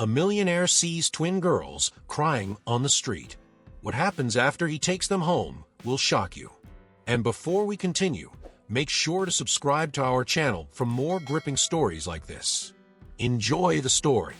A millionaire sees twin girls crying on the street. What happens after he takes them home will shock you. And before we continue, make sure to subscribe to our channel for more gripping stories like this. Enjoy the story.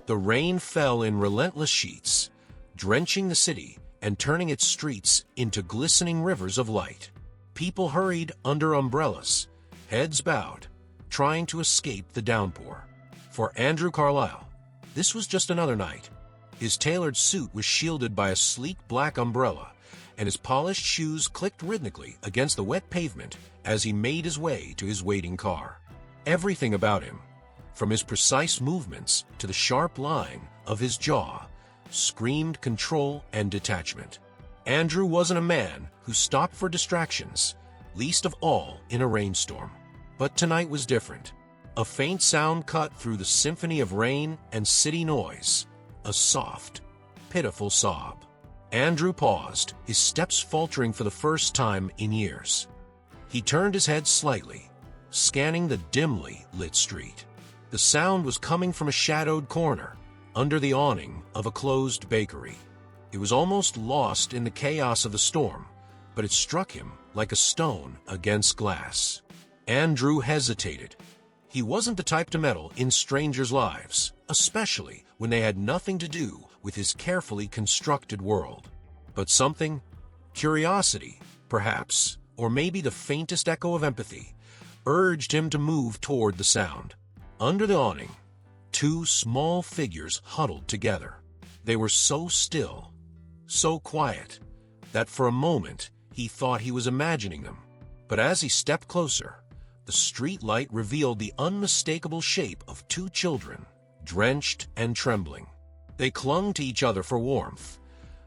The rain fell in relentless sheets, drenching the city and turning its streets into glistening rivers of light. People hurried under umbrellas, heads bowed, trying to escape the downpour. For Andrew Carlisle, this was just another night. His tailored suit was shielded by a sleek black umbrella, and his polished shoes clicked rhythmically against the wet pavement as he made his way to his waiting car. Everything about him, from his precise movements to the sharp line of his jaw, screamed control and detachment. Andrew wasn't a man who stopped for distractions, least of all in a rainstorm. But tonight was different. A faint sound cut through the symphony of rain and city noise, a soft, pitiful sob. Andrew paused, his steps faltering for the first time in years. He turned his head slightly, scanning the dimly lit street. The sound was coming from a shadowed corner, under the awning of a closed bakery. It was almost lost in the chaos of the storm, but it struck him like a stone against glass. Andrew hesitated. He wasn't the type to meddle in strangers' lives, especially when they had nothing to do with his carefully constructed world. But something, curiosity, perhaps, or maybe the faintest echo of empathy, urged him to move toward the sound. Under the awning, two small figures huddled together. They were so still, so quiet, that for a moment he thought he was imagining them. But as he stepped closer, the street light revealed the unmistakable shape of two children, drenched and trembling. They clung to each other for warmth,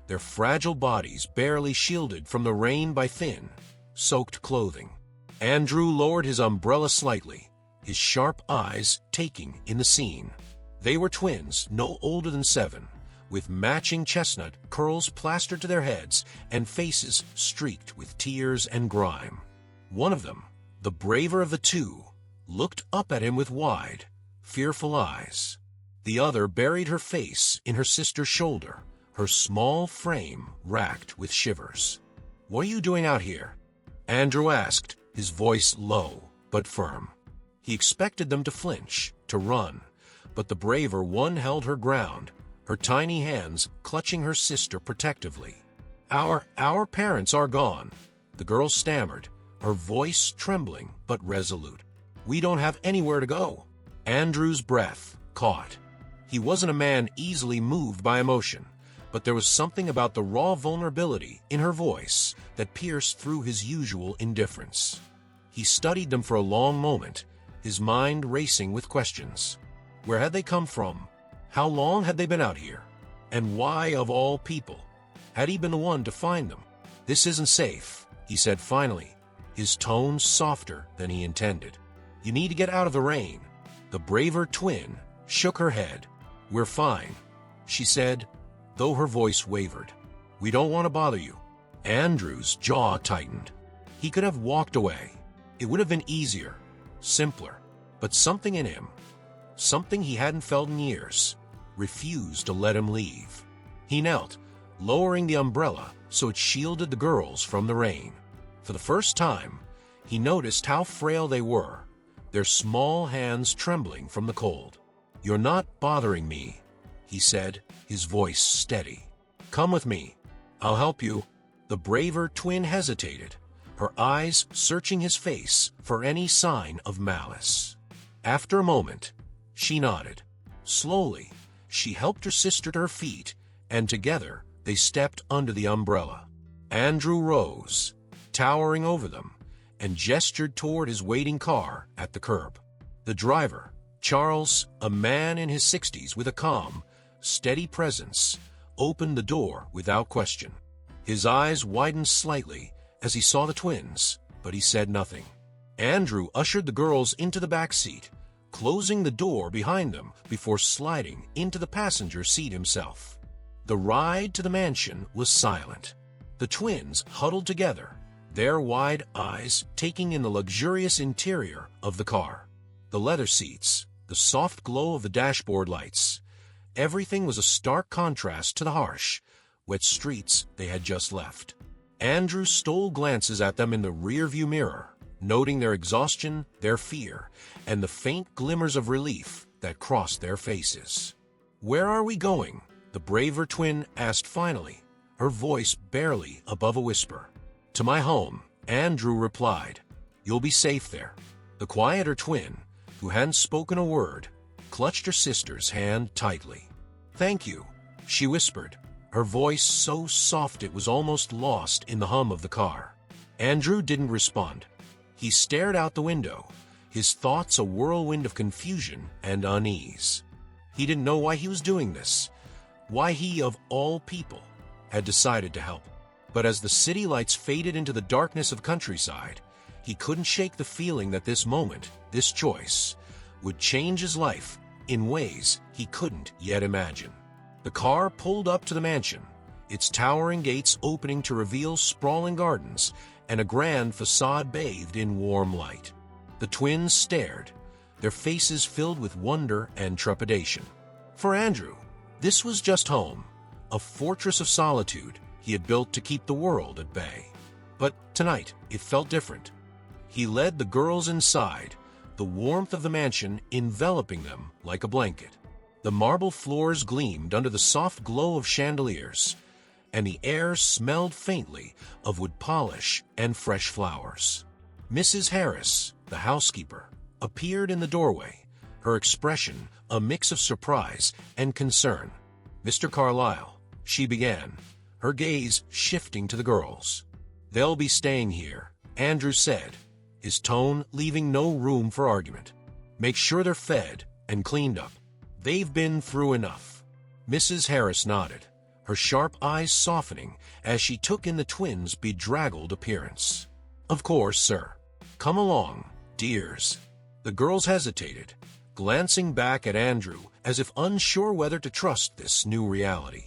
their fragile bodies barely shielded from the rain by thin, soaked clothing. Andrew lowered his umbrella slightly, his sharp eyes taking in the scene. They were twins, no older than 7, with matching chestnut curls plastered to their heads and faces streaked with tears and grime. One of them, the braver of the two, looked up at him with wide, fearful eyes. The other buried her face in her sister's shoulder, her small frame racked with shivers. "What are you doing out here?" Andrew asked, his voice low but firm. He expected them to flinch, to run, but the braver one held her ground, her tiny hands clutching her sister protectively. Our parents are gone," the girl stammered, her voice trembling but resolute. "We don't have anywhere to go." Andrew's breath caught. He wasn't a man easily moved by emotion, but there was something about the raw vulnerability in her voice that pierced through his usual indifference. He studied them for a long moment, his mind racing with questions. Where had they come from? How long had they been out here? And why, of all people, had he been the one to find them? "This isn't safe," he said finally, his tone softer than he intended. "You need to get out of the rain." The braver twin shook her head. "We're fine," she said, though her voice wavered. "We don't want to bother you." Andrew's jaw tightened. He could have walked away. It would have been easier, simpler, but something in him, something he hadn't felt in years, refused to let him leave. He knelt, lowering the umbrella so it shielded the girls from the rain. For the first time, he noticed how frail they were, their small hands trembling from the cold. "You're not bothering me," he said, his voice steady. "Come with me. I'll help you." The braver twin hesitated, her eyes searching his face for any sign of malice. After a moment, she nodded. Slowly, she helped her sister to her feet, and together they stepped under the umbrella. Andrew rose, towering over them, and gestured toward his waiting car at the curb. The driver, Charles, a man in his 60s with a calm, steady presence, opened the door without question. His eyes widened slightly as he saw the twins, but he said nothing. Andrew ushered the girls into the back seat, closing the door behind them before sliding into the passenger seat himself. The ride to the mansion was silent. The twins huddled together, their wide eyes taking in the luxurious interior of the car. The leather seats, the soft glow of the dashboard lights, Everything was a stark contrast to the harsh, wet streets they had just left. Andrew stole glances at them in the rearview mirror, noting their exhaustion, their fear, and the faint glimmers of relief that crossed their faces. "Where are we going?" the braver twin asked finally, her voice barely above a whisper. "To my home," Andrew replied. "You'll be safe there." The quieter twin, who hadn't spoken a word, clutched her sister's hand tightly. "Thank you," she whispered, her voice so soft it was almost lost in the hum of the car. Andrew didn't respond. He stared out the window, his thoughts a whirlwind of confusion and unease. He didn't know why he was doing this, why he, of all people, had decided to help. But as the city lights faded into the darkness of countryside, he couldn't shake the feeling that this moment, this choice, would change his life in ways he couldn't yet imagine. The car pulled up to the mansion, its towering gates opening to reveal sprawling gardens and a grand facade bathed in warm light. The twins stared, their faces filled with wonder and trepidation. For Andrew, this was just home, a fortress of solitude he had built to keep the world at bay. But tonight, it felt different. He led the girls inside, the warmth of the mansion enveloping them like a blanket. The marble floors gleamed under the soft glow of chandeliers, and the air smelled faintly of wood polish and fresh flowers. Mrs. Harris, the housekeeper, appeared in the doorway, her expression a mix of surprise and concern. "Mr. Carlyle," she began, her gaze shifting to the girls. "They'll be staying here," Andrew said, his tone leaving no room for argument. "Make sure they're fed and cleaned up. They've been through enough." Mrs. Harris nodded, her sharp eyes softening as she took in the twins' bedraggled appearance. "Of course, sir. Come along, dears." The girls hesitated, glancing back at Andrew as if unsure whether to trust this new reality.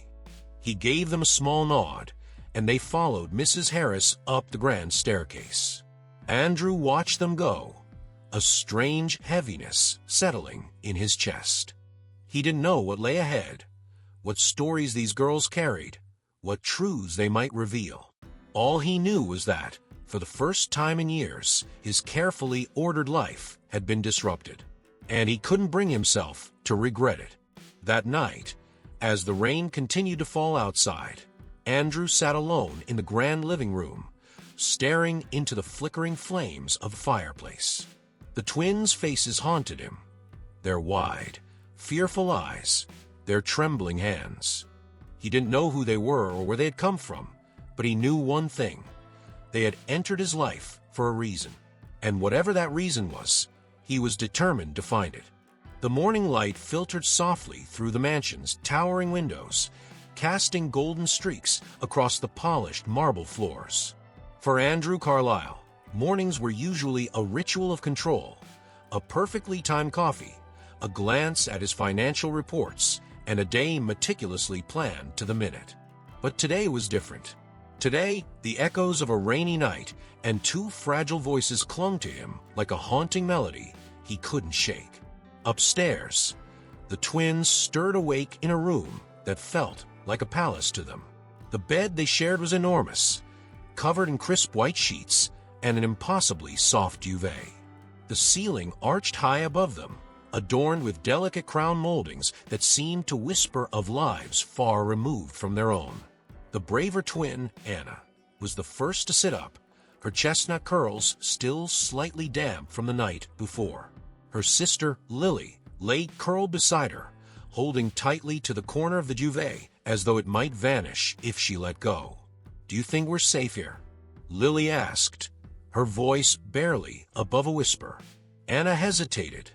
He gave them a small nod, and they followed Mrs. Harris up the grand staircase. Andrew watched them go, a strange heaviness settling in his chest. He didn't know what lay ahead, what stories these girls carried, what truths they might reveal. All he knew was that, for the first time in years, his carefully ordered life had been disrupted, and he couldn't bring himself to regret it. That night, as the rain continued to fall outside, Andrew sat alone in the grand living room, staring into the flickering flames of the fireplace. The twins' faces haunted him, their wide, fearful eyes, their trembling hands. He didn't know who they were or where they had come from, but he knew one thing. They had entered his life for a reason, and whatever that reason was, he was determined to find it. The morning light filtered softly through the mansion's towering windows, casting golden streaks across the polished marble floors. For Andrew Carlyle, mornings were usually a ritual of control, a perfectly timed coffee, a glance at his financial reports, and a day meticulously planned to the minute. But today was different. Today, the echoes of a rainy night and two fragile voices clung to him like a haunting melody he couldn't shake. Upstairs, the twins stirred awake in a room that felt like a palace to them. The bed they shared was enormous, covered in crisp white sheets and an impossibly soft duvet. The ceiling arched high above them, adorned with delicate crown moldings that seemed to whisper of lives far removed from their own. The braver twin, Anna, was the first to sit up, her chestnut curls still slightly damp from the night before. Her sister, Lily, lay curled beside her, holding tightly to the corner of the duvet as though it might vanish if she let go. "Do you think we're safe here?" Lily asked, her voice barely above a whisper. Anna hesitated,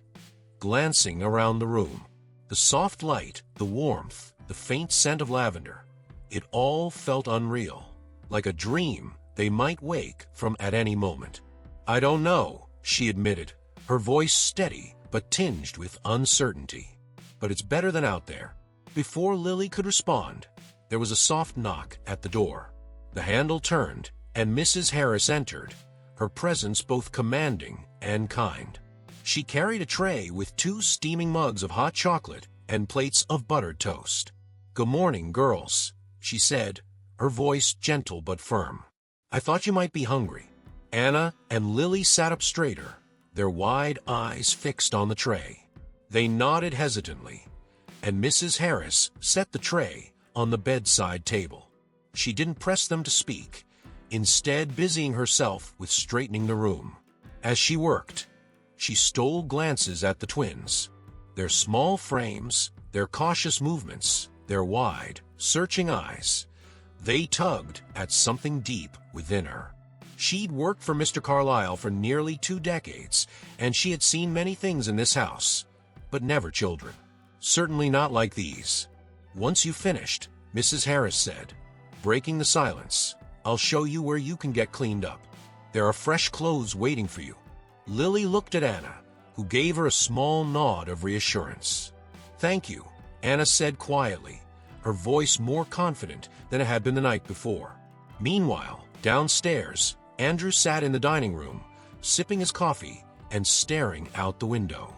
glancing around the room. The soft light, the warmth, the faint scent of lavender, it all felt unreal, like a dream they might wake from at any moment. "I don't know," she admitted, her voice steady but tinged with uncertainty. "But it's better than out there." Before Lily could respond, there was a soft knock at the door. The handle turned, and Mrs. Harris entered, her presence both commanding and kind. She carried a tray with 2 steaming mugs of hot chocolate and plates of buttered toast. "Good morning, girls," she said, her voice gentle but firm. "I thought you might be hungry." Anna and Lily sat up straighter, their wide eyes fixed on the tray. They nodded hesitantly, and Mrs. Harris set the tray on the bedside table. She didn't press them to speak, instead busying herself with straightening the room. As she worked, she stole glances at the twins. Their small frames, their cautious movements, their wide, searching eyes. They tugged at something deep within her. She'd worked for Mr. Carlyle for nearly 2 decades, and she had seen many things in this house, but never children. Certainly not like these. "Once you've finished," Mrs. Harris said, breaking the silence, "I'll show you where you can get cleaned up. There are fresh clothes waiting for you." Lily looked at Anna, who gave her a small nod of reassurance. "Thank you," Anna said quietly, her voice more confident than it had been the night before. Meanwhile, downstairs, Andrew sat in the dining room, sipping his coffee and staring out the window.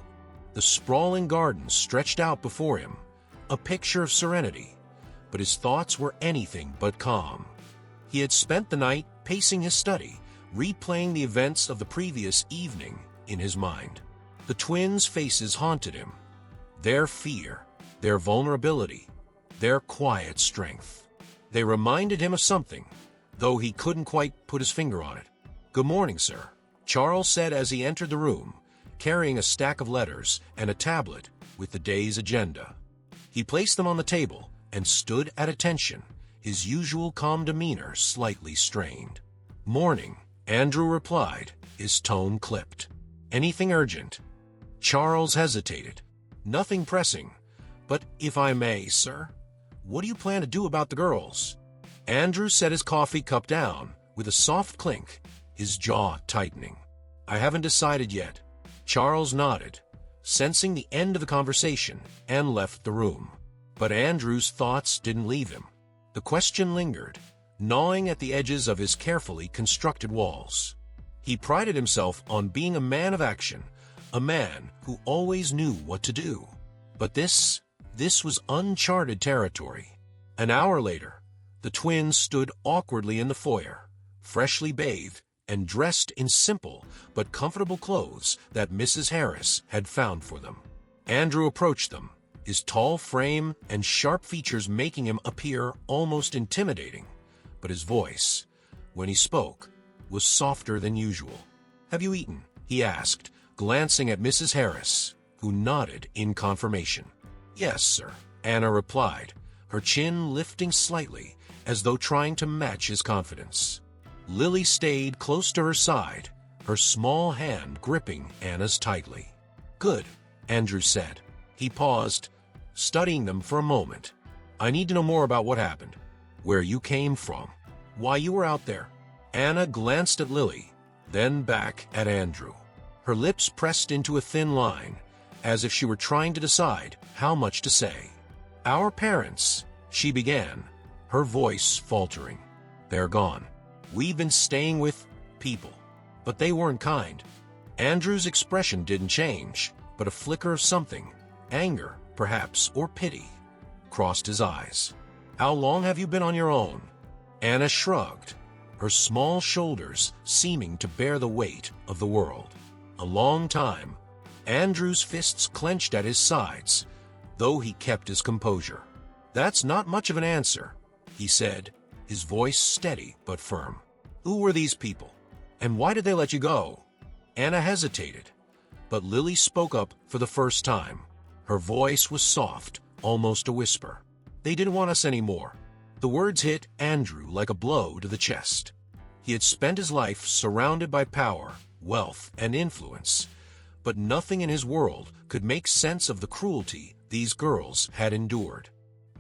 The sprawling garden stretched out before him, a picture of serenity, but his thoughts were anything but calm. He had spent the night pacing his study, replaying the events of the previous evening in his mind. The twins' faces haunted him, their fear, their vulnerability, their quiet strength. They reminded him of something, though he couldn't quite put his finger on it. "Good morning, sir," Charles said as he entered the room, carrying a stack of letters and a tablet with the day's agenda. He placed them on the table and stood at attention, his usual calm demeanor slightly strained. "Morning," Andrew replied, his tone clipped. "Anything urgent?" Charles hesitated. "Nothing pressing, but if I may, sir, what do you plan to do about the girls?" Andrew set his coffee cup down with a soft clink, his jaw tightening. "I haven't decided yet." Charles nodded, sensing the end of the conversation, and left the room. But Andrew's thoughts didn't leave him. The question lingered, gnawing at the edges of his carefully constructed walls. He prided himself on being a man of action, a man who always knew what to do. But this was uncharted territory. An hour later, the twins stood awkwardly in the foyer, freshly bathed and dressed in simple but comfortable clothes that Mrs. Harris had found for them. Andrew approached them, his tall frame and sharp features making him appear almost intimidating, but his voice, when he spoke, was softer than usual. "Have you eaten?" he asked, glancing at Mrs. Harris, who nodded in confirmation. "Yes, sir," Anna replied, her chin lifting slightly as though trying to match his confidence. Lily stayed close to her side, her small hand gripping Anna's tightly. "Good," Andrew said. He paused, studying them for a moment. "I need to know more about what happened, where you came from, why you were out there." Anna glanced at Lily, then back at Andrew. Her lips pressed into a thin line, as if she were trying to decide how much to say. "Our parents," she began, her voice faltering. "They're gone. We've been staying with people, but they weren't kind." Andrew's expression didn't change, but a flicker of something, anger, perhaps, or pity, crossed his eyes. "How long have you been on your own?" Anna shrugged, her small shoulders seeming to bear the weight of the world. "A long time." Andrew's fists clenched at his sides, though he kept his composure. "That's not much of an answer," he said, his voice steady but firm. "Who were these people, and why did they let you go?" Anna hesitated, but Lily spoke up for the first time. Her voice was soft, almost a whisper. "They didn't want us anymore." The words hit Andrew like a blow to the chest. He had spent his life surrounded by power, wealth, and influence, but nothing in his world could make sense of the cruelty these girls had endured.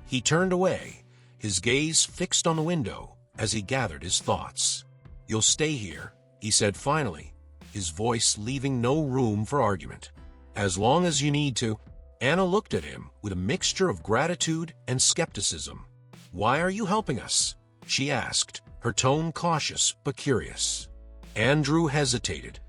He turned away, his gaze fixed on the window as he gathered his thoughts. "You'll stay here," he said finally, his voice leaving no room for argument. "As long as you need to." Anna looked at him with a mixture of gratitude and skepticism. "Why are you helping us?" she asked, her tone cautious but curious. Andrew hesitated.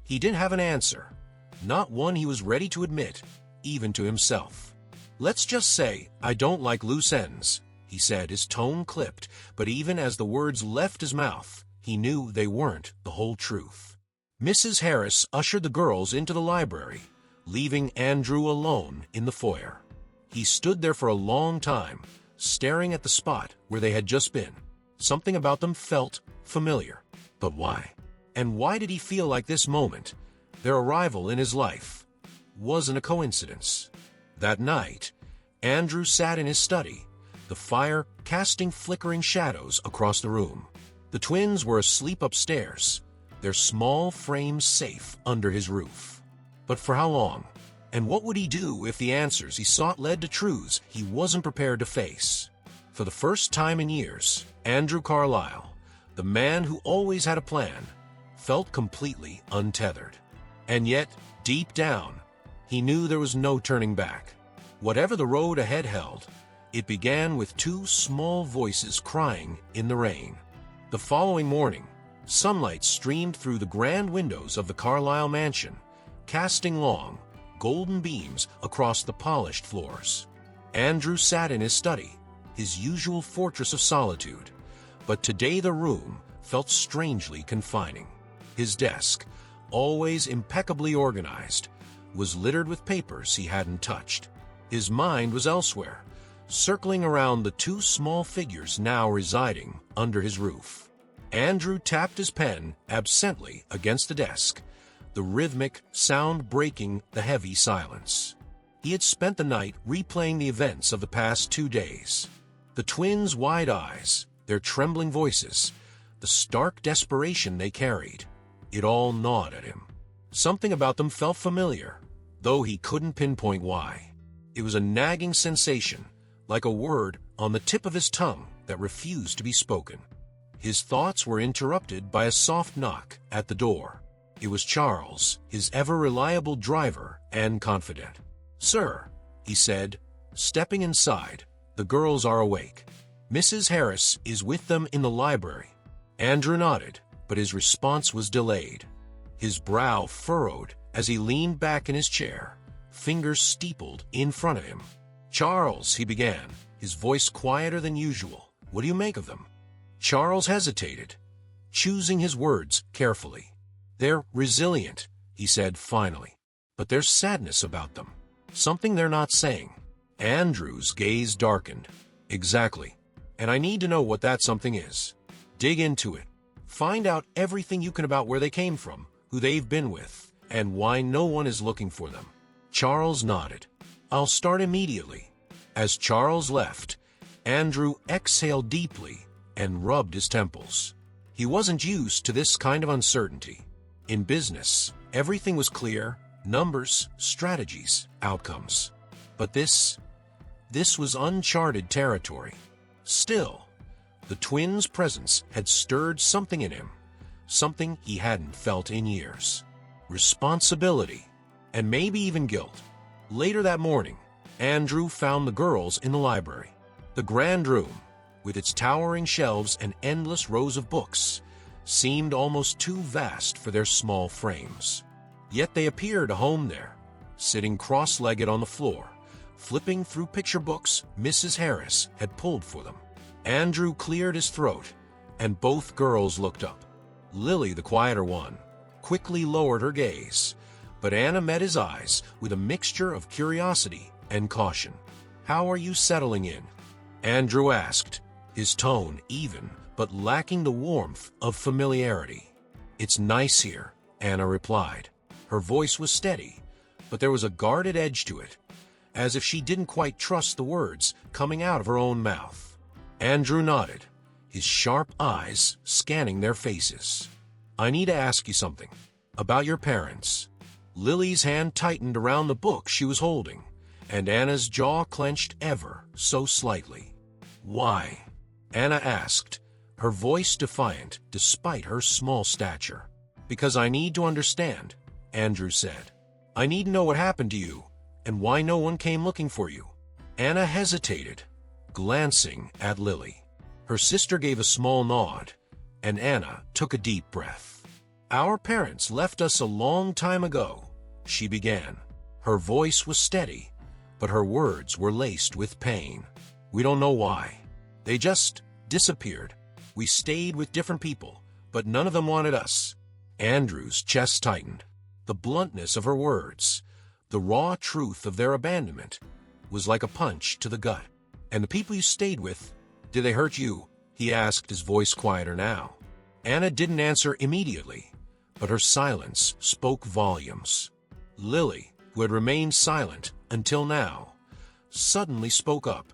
He didn't have an answer, not one he was ready to admit, even to himself. Let's just say I don't like loose ends, he said, his tone clipped, but even as the words left his mouth, he knew they weren't the whole truth. Mrs. Harris ushered the girls into the library, leaving Andrew alone in the foyer. He stood there for a long time, staring at the spot where they had just been. Something about them felt familiar. But why? And why did he feel like this moment, their arrival in his life, wasn't a coincidence? That night, Andrew sat in his study, the fire casting flickering shadows across the room. The twins were asleep upstairs, their small frames safe under his roof. But for how long? And what would he do if the answers he sought led to truths he wasn't prepared to face? For the first time in years, Andrew Carlisle, the man who always had a plan, felt completely untethered. And yet, deep down, he knew there was no turning back. Whatever the road ahead held, it began with two small voices crying in the rain. The following morning, sunlight streamed through the grand windows of the Carlisle mansion, casting long, golden beams across the polished floors. Andrew sat in his study, his usual fortress of solitude, but today the room felt strangely confining. His desk, always impeccably organized, was littered with papers he hadn't touched. His mind was elsewhere, circling around the two small figures now residing under his roof. Andrew tapped his pen absently against the desk, the rhythmic sound breaking the heavy silence. He had spent the night replaying the events of the past 2 days. The twins' wide eyes, their trembling voices, the stark desperation they carried, it all gnawed at him. Something about them felt familiar, though he couldn't pinpoint why. It was a nagging sensation, like a word on the tip of his tongue that refused to be spoken. His thoughts were interrupted by a soft knock at the door. It was Charles, his ever-reliable driver and confidant. "Sir," he said, stepping inside, "the girls are awake. Mrs. Harris is with them in the library." Andrew nodded, but his response was delayed. His brow furrowed as he leaned back in his chair, fingers steepled in front of him. "Charles," he began, his voice quieter than usual, "what do you make of them?" Charles hesitated, choosing his words carefully. "They're resilient," he said finally, "but there's sadness about them. Something they're not saying." Andrew's gaze darkened. "Exactly. And I need to know what that something is. Dig into it. Find out everything you can about where they came from, who they've been with, and why no one is looking for them." Charles nodded. "I'll start immediately." As Charles left, Andrew exhaled deeply and rubbed his temples. He wasn't used to this kind of uncertainty. In business, everything was clear: numbers, strategies, outcomes. But this was uncharted territory. Still, the twins' presence had stirred something in him, something he hadn't felt in years. Responsibility, and maybe even guilt. Later that morning, Andrew found the girls in the library. The grand room, with its towering shelves and endless rows of books, seemed almost too vast for their small frames. Yet they appeared at home there, sitting cross-legged on the floor, flipping through picture books Mrs. Harris had pulled for them. Andrew cleared his throat, and both girls looked up. Lily, the quieter one, quickly lowered her gaze, but Anna met his eyes with a mixture of curiosity and caution. "How are you settling in?" Andrew asked, his tone even, but lacking the warmth of familiarity. "It's nice here," Anna replied. Her voice was steady, but there was a guarded edge to it, as if she didn't quite trust the words coming out of her own mouth. Andrew nodded, his sharp eyes scanning their faces. "I need to ask you something. About your parents." Lily's hand tightened around the book she was holding, and Anna's jaw clenched ever so slightly. "Why?" Anna asked, her voice defiant despite her small stature. "Because I need to understand," Andrew said. "I need to know what happened to you, and why no one came looking for you." Anna hesitated, glancing at Lily. Her sister gave a small nod, and Anna took a deep breath. "Our parents left us a long time ago," she began. Her voice was steady, but her words were laced with pain. We don't know why. They just disappeared. We stayed with different people, but none of them wanted us. Andrew's chest tightened. The bluntness of her words, the raw truth of their abandonment, was like a punch to the gut. And the people you stayed with, did they hurt you? He asked, his voice quieter now. Anna didn't answer immediately, but her silence spoke volumes. Lily, who had remained silent until now, suddenly spoke up,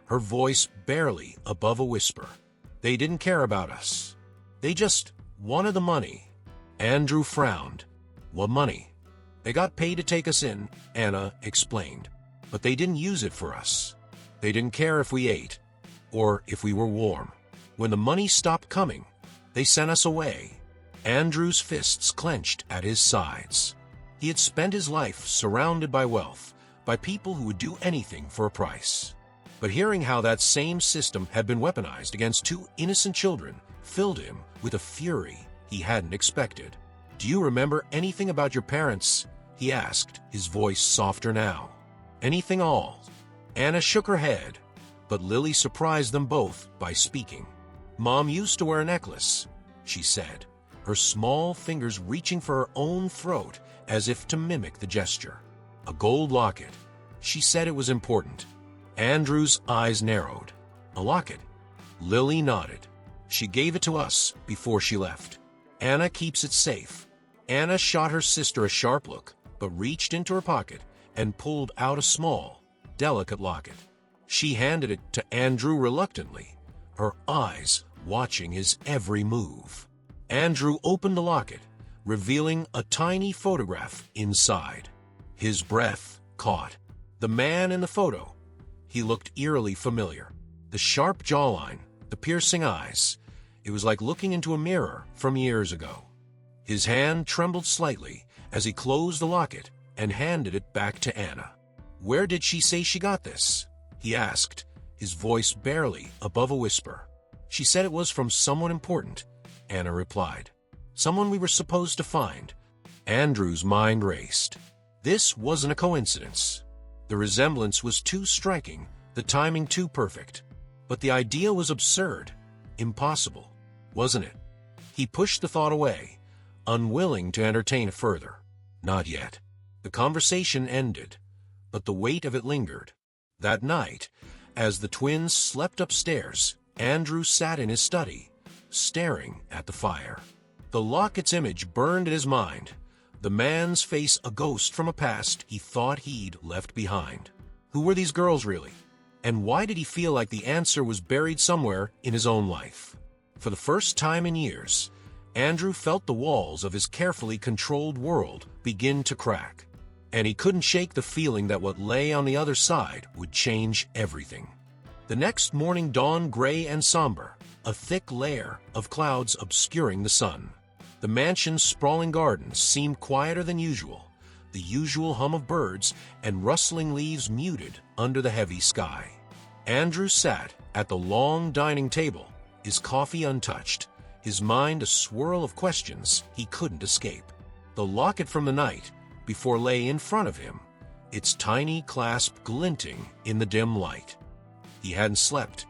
her voice barely above a whisper. They didn't care about us. They just wanted the money. Andrew frowned. What money? They got paid to take us in, Anna explained, but they didn't use it for us. They didn't care if we ate or if we were warm. When the money stopped coming, they sent us away. Andrew's fists clenched at his sides. He had spent his life surrounded by wealth, by people who would do anything for a price. But hearing how that same system had been weaponized against two innocent children filled him with a fury he hadn't expected. Do you remember anything about your parents? He asked, his voice softer now. Anything all? Anna shook her head, but Lily surprised them both by speaking. Mom used to wear a necklace, she said, her small fingers reaching for her own throat as if to mimic the gesture. A gold locket. She said it was important. Andrew's eyes narrowed. A locket? Lily nodded. She gave it to us before she left. Anna keeps it safe. Anna shot her sister a sharp look, but reached into her pocket and pulled out a small, delicate locket. She handed it to Andrew reluctantly, her eyes watching his every move. Andrew opened the locket, revealing a tiny photograph inside. His breath caught. The man in the photo. He looked eerily familiar. The sharp jawline, the piercing eyes. It was like looking into a mirror from years ago. His hand trembled slightly as he closed the locket and handed it back to Anna. Where did she say she got this? He asked, his voice barely above a whisper. She said it was from someone important, Anna replied. Someone we were supposed to find. Andrew's mind raced. This wasn't a coincidence. The resemblance was too striking, the timing too perfect. But the idea was absurd, impossible, wasn't it? He pushed the thought away, unwilling to entertain it further. Not yet. The conversation ended, but the weight of it lingered. That night, as the twins slept upstairs, Andrew sat in his study, staring at the fire. The locket's image burned in his mind, the man's face a ghost from a past he thought he'd left behind. Who were these girls really? And why did he feel like the answer was buried somewhere in his own life? For the first time in years, Andrew felt the walls of his carefully controlled world begin to crack, and he couldn't shake the feeling that what lay on the other side would change everything. The next morning dawned gray and somber, a thick layer of clouds obscuring the sun. The mansion's sprawling gardens seemed quieter than usual, the usual hum of birds and rustling leaves muted under the heavy sky. Andrew sat at the long dining table, his coffee untouched, his mind a swirl of questions he couldn't escape. The locket from the night before lay in front of him, its tiny clasp glinting in the dim light. He hadn't slept.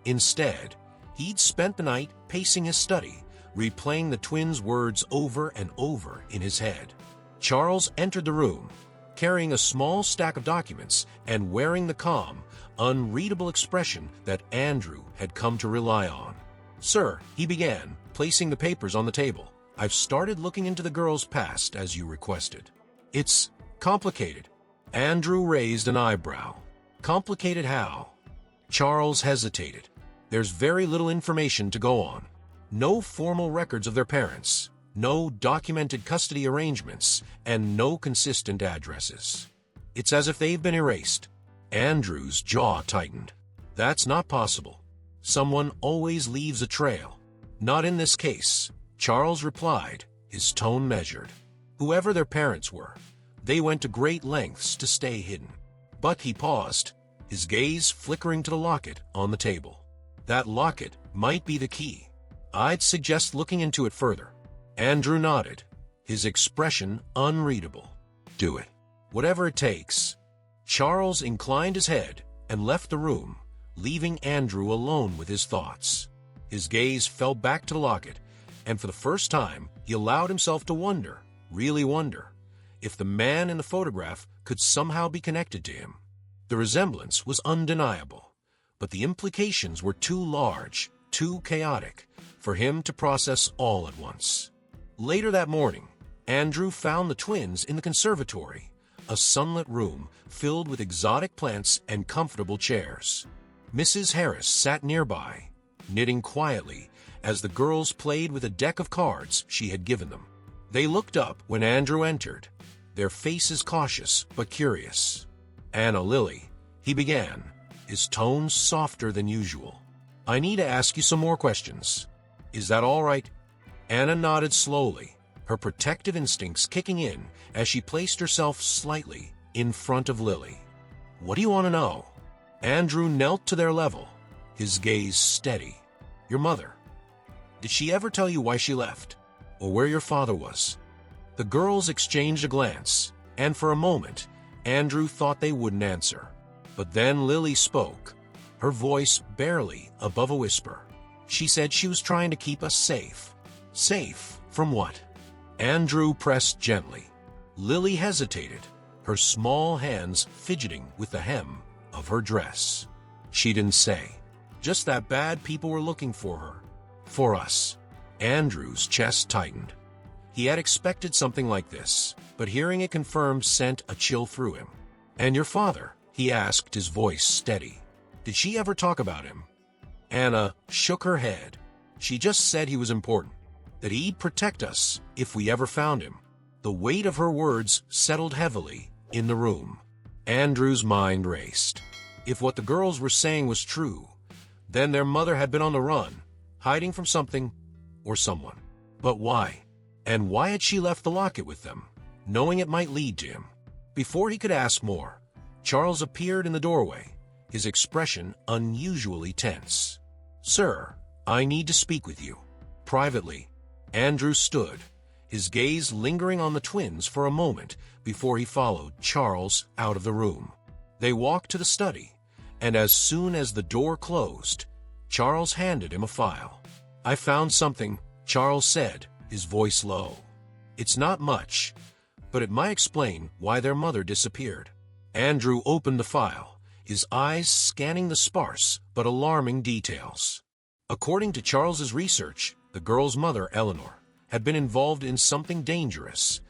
Instead, he'd spent the night pacing his study, replaying the twins' words over and over in his head. Charles entered the room, carrying a small stack of documents and wearing the calm, unreadable expression that Andrew had come to rely on. "Sir," he began, placing the papers on the table, "I've started looking into the girl's past as you requested. It's complicated." Andrew raised an eyebrow. "Complicated how?" Charles hesitated. "There's very little information to go on. No formal records of their parents, no documented custody arrangements, and no consistent addresses. It's as if they've been erased." Andrew's jaw tightened. "That's not possible. Someone always leaves a trail." "Not in this case," Charles replied, his tone measured. "Whoever their parents were, they went to great lengths to stay hidden." But he paused, his gaze flickering to the locket on the table. "That locket might be the key. I'd suggest looking into it further." Andrew nodded, his expression unreadable. "Do it. Whatever it takes." Charles inclined his head and left the room, leaving Andrew alone with his thoughts. His gaze fell back to the locket, and for the first time, he allowed himself to wonder, really wonder, if the man in the photograph could somehow be connected to him. The resemblance was undeniable, but the implications were too large, too chaotic, for him to process all at once. Later that morning, Andrew found the twins in the conservatory, a sunlit room filled with exotic plants and comfortable chairs. Mrs. Harris sat nearby, knitting quietly as the girls played with a deck of cards she had given them. They looked up when Andrew entered, their faces cautious but curious. "Anna Lily," he began, his tone softer than usual. "I need to ask you some more questions. Is that all right?" Anna nodded slowly, her protective instincts kicking in as she placed herself slightly in front of Lily. "What do you want to know?" Andrew knelt to their level, his gaze steady. "Your mother. Did she ever tell you why she left? Or where your father was?" The girls exchanged a glance, and for a moment, Andrew thought they wouldn't answer. But then Lily spoke, her voice barely above a whisper. "She said she was trying to keep us safe." "Safe from what?" Andrew pressed gently. Lily hesitated, her small hands fidgeting with the hem of her dress. "She didn't say. Just that bad people were looking for her. For us." Andrew's chest tightened. He had expected something like this, but hearing it confirmed sent a chill through him. "And your father?" he asked, his voice steady. "Did she ever talk about him?" Anna shook her head. "She just said he was important, that he'd protect us if we ever found him." The weight of her words settled heavily in the room. Andrew's mind raced. If what the girls were saying was true, then their mother had been on the run, hiding from something or someone. But why? And why had she left the locket with them, knowing it might lead to him? Before he could ask more, Charles appeared in the doorway, his expression unusually tense. "Sir, I need to speak with you. Privately." Andrew stood, his gaze lingering on the twins for a moment before he followed Charles out of the room. They walked to the study, and as soon as the door closed, Charles handed him a file. "I found something," Charles said, his voice low. "It's not much, but it might explain why their mother disappeared." Andrew opened the file, his eyes scanning the sparse but alarming details. According to Charles's research, the girl's mother, Eleanor, had been involved in something dangerous,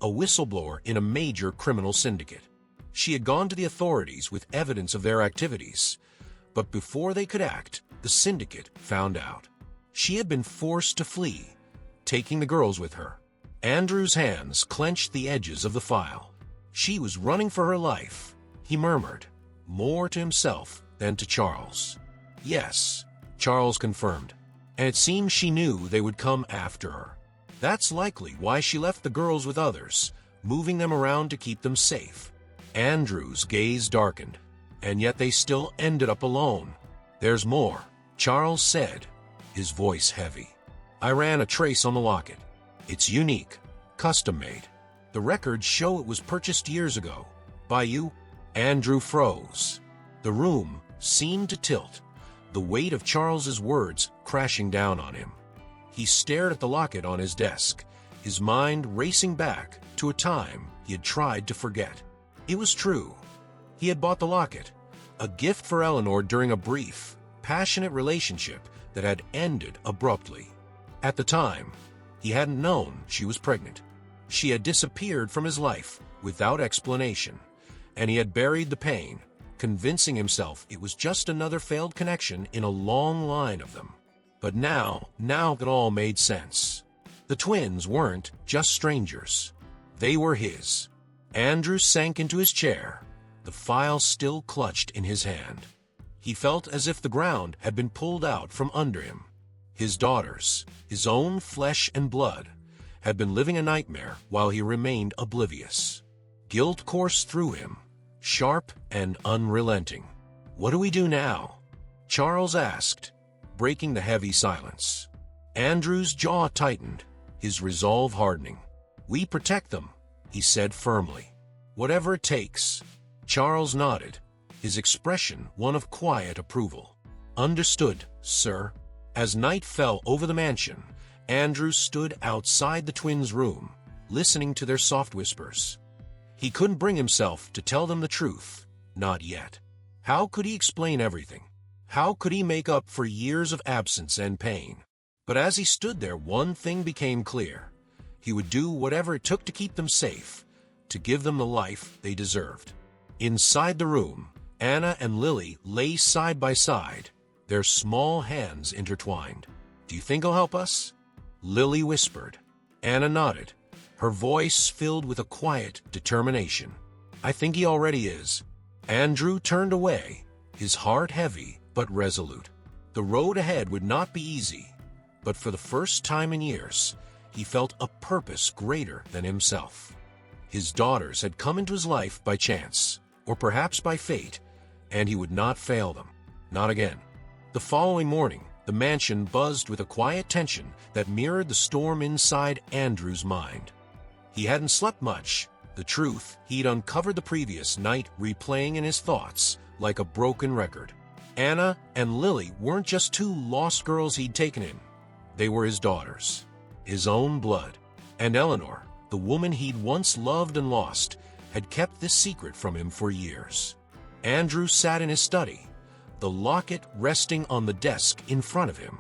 a whistleblower in a major criminal syndicate. She had gone to the authorities with evidence of their activities, but before they could act, the syndicate found out. She had been forced to flee, taking the girls with her. Andrew's hands clenched the edges of the file. "She was running for her life," he murmured, more to himself than to Charles. "Yes," Charles confirmed, "and it seems she knew they would come after her. That's likely why she left the girls with others, moving them around to keep them safe." Andrew's gaze darkened, and yet they still ended up alone. "There's more," Charles said, his voice heavy. "I ran a trace on the locket. It's unique, custom-made. The records show it was purchased years ago. By you?" Andrew froze. The room seemed to tilt, the weight of Charles's words crashing down on him. He stared at the locket on his desk, his mind racing back to a time he had tried to forget. It was true. He had bought the locket, a gift for Eleanor during a brief, passionate relationship that had ended abruptly. At the time, he hadn't known she was pregnant. She had disappeared from his life without explanation, and he had buried the pain, convincing himself it was just another failed connection in a long line of them. But now it all made sense. The twins weren't just strangers. They were his. Andrew sank into his chair, the file still clutched in his hand. He felt as if the ground had been pulled out from under him. His daughters, his own flesh and blood, had been living a nightmare while he remained oblivious. Guilt coursed through him, sharp and unrelenting. "What do we do now?" Charles asked, breaking the heavy silence. Andrew's jaw tightened, his resolve hardening. "We protect them," he said firmly. "Whatever it takes." Charles nodded, his expression one of quiet approval. "Understood, sir." As night fell over the mansion, Andrew stood outside the twins' room, listening to their soft whispers. He couldn't bring himself to tell them the truth, not yet. How could he explain everything? How could he make up for years of absence and pain? But as he stood there, one thing became clear. He would do whatever it took to keep them safe, to give them the life they deserved. Inside the room, Anna and Lily lay side by side, their small hands intertwined. "Do you think he'll help us?" Lily whispered. Anna nodded, her voice filled with a quiet determination. "I think he already is." Andrew turned away, his heart heavy but resolute. The road ahead would not be easy, but for the first time in years, he felt a purpose greater than himself. His daughters had come into his life by chance, or perhaps by fate, and he would not fail them. Not again. The following morning, the mansion buzzed with a quiet tension that mirrored the storm inside Andrew's mind. He hadn't slept much, the truth he'd uncovered the previous night replaying in his thoughts like a broken record. Anna and Lily weren't just two lost girls he'd taken in. They were his daughters, his own blood. And Eleanor, the woman he'd once loved and lost, had kept this secret from him for years. Andrew sat in his study, the locket resting on the desk in front of him.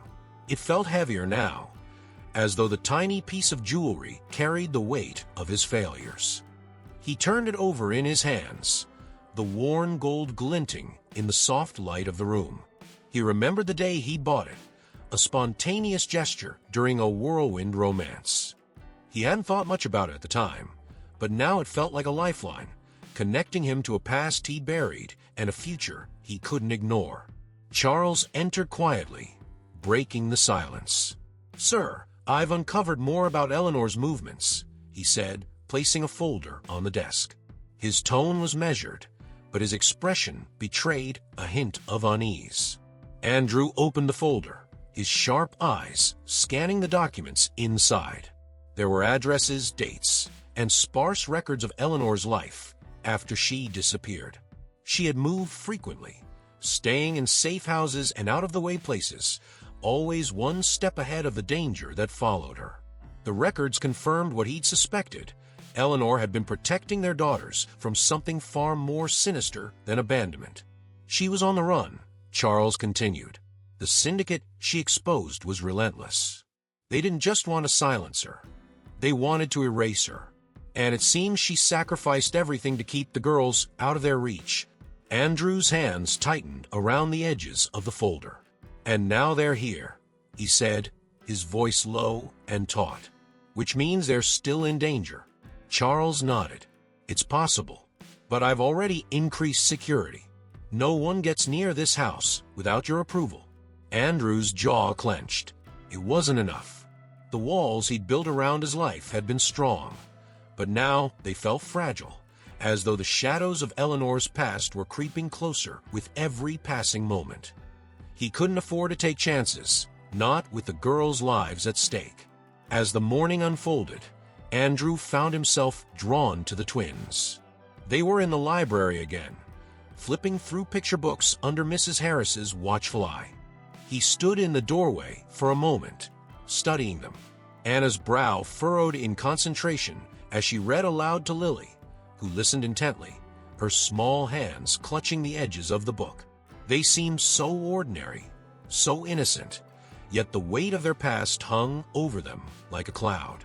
It felt heavier now, as though the tiny piece of jewelry carried the weight of his failures. He turned it over in his hands, the worn gold glinting in the soft light of the room. He remembered the day he bought it, a spontaneous gesture during a whirlwind romance. He hadn't thought much about it at the time, but now it felt like a lifeline, connecting him to a past he buried and a future he couldn't ignore. Charles entered quietly, breaking the silence. "Sir, I've uncovered more about Eleanor's movements," he said, placing a folder on the desk. His tone was measured, but his expression betrayed a hint of unease. Andrew opened the folder, his sharp eyes scanning the documents inside. There were addresses, dates, and sparse records of Eleanor's life after she disappeared. She had moved frequently, staying in safe houses and out-of-the-way places, always one step ahead of the danger that followed her. The records confirmed what he'd suspected. Eleanor had been protecting their daughters from something far more sinister than abandonment. She was on the run, Charles continued. The syndicate she exposed was relentless. They didn't just want to silence her. They wanted to erase her. And it seems she sacrificed everything to keep the girls out of their reach. Andrew's hands tightened around the edges of the folder. "And now they're here," he said, his voice low and taut. "Which means they're still in danger." Charles nodded. "It's possible, but I've already increased security. No one gets near this house without your approval." Andrew's jaw clenched. It wasn't enough. The walls he'd built around his life had been strong, but now they felt fragile, as though the shadows of Eleanor's past were creeping closer with every passing moment. He couldn't afford to take chances, not with the girls' lives at stake. As the morning unfolded, Andrew found himself drawn to the twins. They were in the library again, flipping through picture books under Mrs. Harris's watchful eye. He stood in the doorway for a moment, studying them. Anna's brow furrowed in concentration as she read aloud to Lily, who listened intently, her small hands clutching the edges of the book. They seemed so ordinary, so innocent, yet the weight of their past hung over them like a cloud.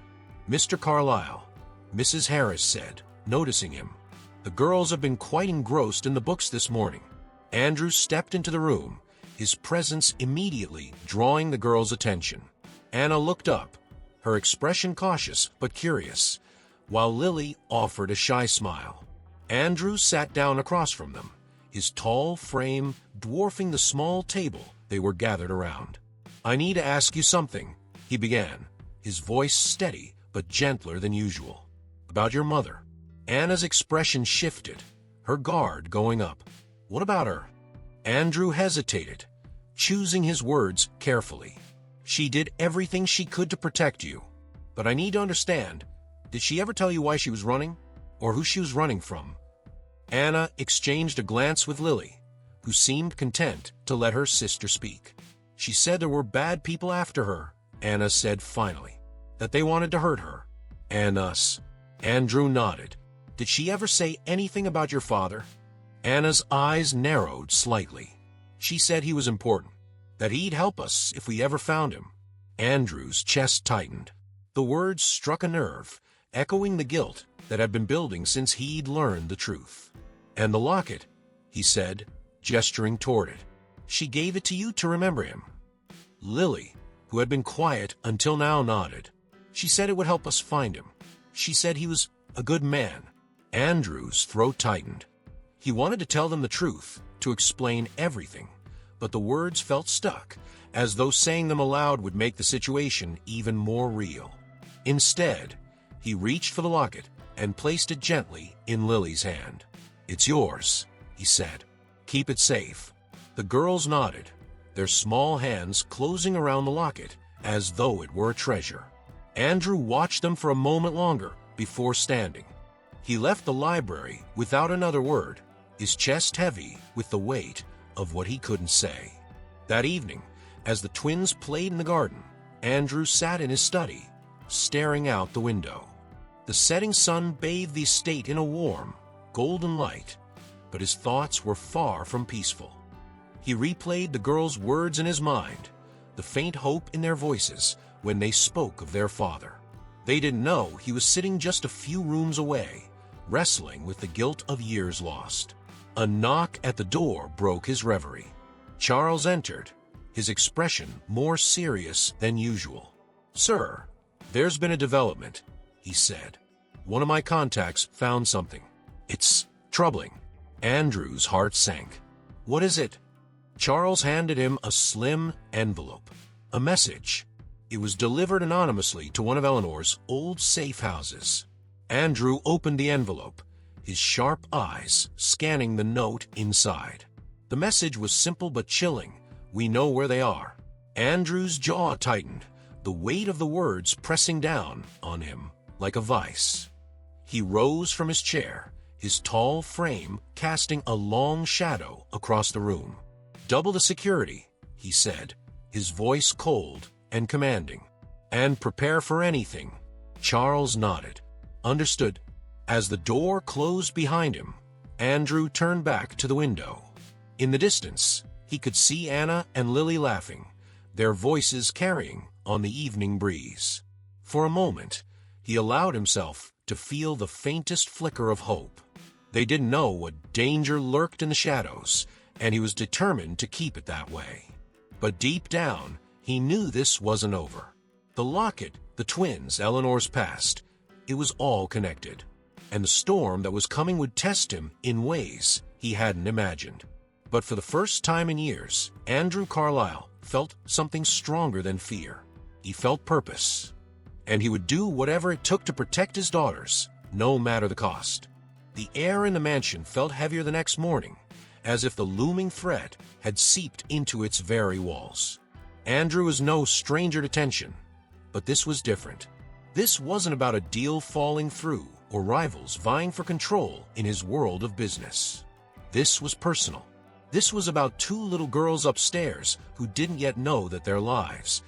"Mr. Carlyle," Mrs. Harris said, noticing him. "The girls have been quite engrossed in the books this morning." Andrew stepped into the room, his presence immediately drawing the girls' attention. Anna looked up, her expression cautious but curious, while Lily offered a shy smile. Andrew sat down across from them, his tall frame dwarfing the small table they were gathered around. "I need to ask you something," he began, his voice steady but gentler than usual. "About your mother." Anna's expression shifted, her guard going up. "What about her?" Andrew hesitated, choosing his words carefully. "She did everything she could to protect you. But I need to understand, did she ever tell you why she was running? Or who she was running from?" Anna exchanged a glance with Lily, who seemed content to let her sister speak. She said there were bad people after her, Anna said finally, that they wanted to hurt her. And us. Andrew nodded. Did she ever say anything about your father? Anna's eyes narrowed slightly. She said he was important, that he'd help us if we ever found him. Andrew's chest tightened. The words struck a nerve, echoing the guilt that had been building since he'd learned the truth. And the locket, he said, gesturing toward it. She gave it to you to remember him. Lily, who had been quiet until now, nodded. She said it would help us find him. She said he was a good man. Andrew's throat tightened. He wanted to tell them the truth, to explain everything, but the words felt stuck, as though saying them aloud would make the situation even more real. Instead, he reached for the locket and placed it gently in Lily's hand. It's yours, he said. Keep it safe. The girls nodded, their small hands closing around the locket as though it were a treasure. Andrew watched them for a moment longer before standing. He left the library without another word, his chest heavy with the weight of what he couldn't say. That evening, as the twins played in the garden, Andrew sat in his study, staring out the window. The setting sun bathed the estate in a warm, golden light, but his thoughts were far from peaceful. He replayed the girls' words in his mind, the faint hope in their voices when they spoke of their father. They didn't know he was sitting just a few rooms away, wrestling with the guilt of years lost. A knock at the door broke his reverie. Charles entered, his expression more serious than usual. "Sir, there's been a development," he said. "One of my contacts found something. It's troubling." Andrew's heart sank. "What is it?" Charles handed him a slim envelope. A message. It was delivered anonymously to one of Eleanor's old safe houses. Andrew opened the envelope, his sharp eyes scanning the note inside. The message was simple but chilling. "We know where they are." Andrew's jaw tightened, the weight of the words pressing down on him like a vice. He rose from his chair, his tall frame casting a long shadow across the room. "Double the security," he said, his voice cold and commanding. "And prepare for anything." Charles nodded. "Understood." As the door closed behind him, Andrew turned back to the window. In the distance, he could see Anna and Lily laughing, their voices carrying on the evening breeze. For a moment, he allowed himself to feel the faintest flicker of hope. They didn't know what danger lurked in the shadows, and he was determined to keep it that way. But deep down, he knew this wasn't over. The locket, the twins, Eleanor's past, it was all connected. And the storm that was coming would test him in ways he hadn't imagined. But for the first time in years, Andrew Carlyle felt something stronger than fear. He felt purpose. And he would do whatever it took to protect his daughters, no matter the cost. The air in the mansion felt heavier the next morning, as if the looming threat had seeped into its very walls. Andrew was no stranger to tension, but this was different. This wasn't about a deal falling through or rivals vying for control in his world of business. This was personal. This was about two little girls upstairs who didn't yet know that their lives,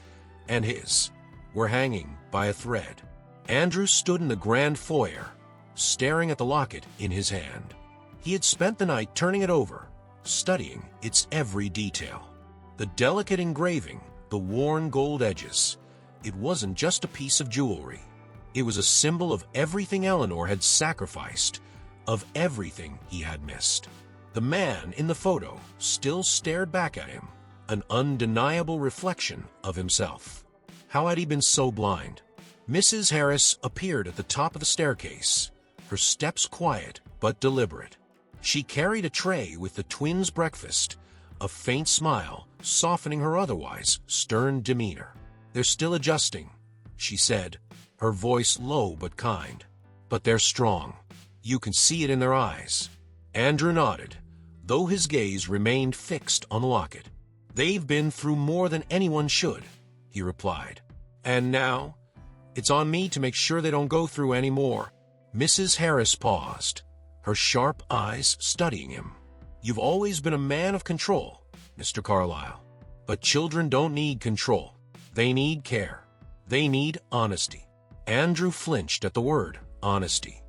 and his, were hanging by a thread. Andrew stood in the grand foyer, staring at the locket in his hand. He had spent the night turning it over, studying its every detail. The delicate engraving, the worn gold edges. It wasn't just a piece of jewelry. It was a symbol of everything Eleanor had sacrificed, of everything he had missed. The man in the photo still stared back at him, an undeniable reflection of himself. How had he been so blind? Mrs. Harris appeared at the top of the staircase, her steps quiet but deliberate. She carried a tray with the twins' breakfast, a faint smile softening her otherwise stern demeanor. "They're still adjusting," she said, her voice low but kind. "But they're strong. You can see it in their eyes." Andrew nodded, though his gaze remained fixed on the locket. "They've been through more than anyone should," he replied. "And now, it's on me to make sure they don't go through any more." Mrs. Harris paused, her sharp eyes studying him. "You've always been a man of control, Mr. Carlyle. But children don't need control. They need care. They need honesty." Andrew flinched at the word honesty.